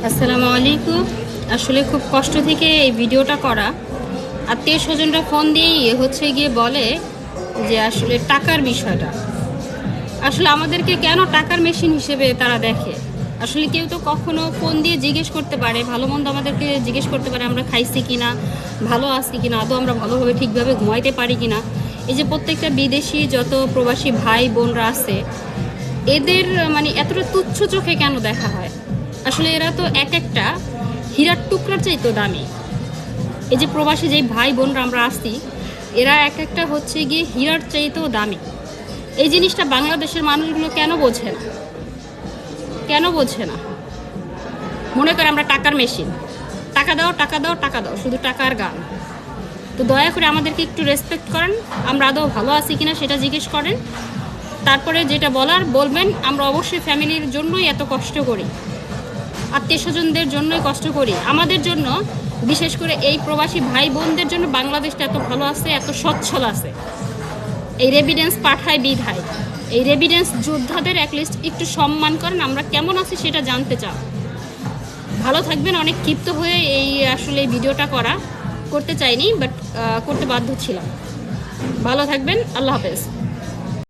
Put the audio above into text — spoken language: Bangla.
আসসালামু আলাইকুম। আসলে খুব কষ্ট থেকে এই ভিডিওটা করা। আত্মীয় স্বজনরা ফোন দিয়েই হচ্ছে গিয়ে বলে যে আসলে টাকার বিষয়টা, আসলে আমাদেরকে কেন টাকার মেশিন হিসেবে তারা দেখে। আসলে কেউ তো কখনো ফোন দিয়ে জিজ্ঞেস করতে পারে, ভালো মন্দ আমাদেরকে জিজ্ঞেস করতে পারে, আমরা খাইছি কিনা, ভালো আছি কিনা, আদৌ আমরা ভালোভাবে ঠিকভাবে ঘুমাইতে পারি কিনা। এই যে প্রত্যেকটা বিদেশি যত প্রবাসী ভাই বোনরা আছে, এদের মানে এতটা তুচ্ছ চোখে কেন দেখা হয়? আসলে এরা তো এক একটা হীরার টুকরার চাইতো দামি। এই যে প্রবাসী যেই ভাই বোনরা আমরা আসছি, এরা এক একটা হচ্ছে গিয়ে হীরার চাইতেও দামি। এই জিনিসটা বাংলাদেশের মানুষগুলো কেন বোঝে না? কেন বোঝে না? মনে করে আমরা টাকার মেশিন, টাকা দাও টাকা দাও টাকা দাও, শুধু টাকার গান। তো দয়া করে আমাদেরকে একটু রেসপেক্ট করেন, আমরা আদৌ ভালো আছি কিনা সেটা জিজ্ঞেস করেন, তারপরে যেটা বলার বলবেন। আমরা অবশ্যই ফ্যামিলির জন্যই এত কষ্ট করি, আত্মীয় স্বজনদের জন্যই কষ্ট করি, আমাদের জন্য, বিশেষ করে এই প্রবাসী ভাই বোনদের জন্য বাংলাদেশটা এত ভালো আছে, এত সচ্ছল আছে। এই রেভিডেন্স পাঠায় বিধায়, এই রেভিডেন্স যোদ্ধাদের অ্যাটলিস্ট একটু সম্মান করেন। আমরা কেমন আছি সেটা জানতে চাও। ভালো থাকবেন। অনেক ক্ষিপ্ত হয়ে এই আসলে এই ভিডিওটা করতে চাইনি, বাট করতে বাধ্য ছিলাম। ভালো থাকবেন। আল্লাহ হাফেজ।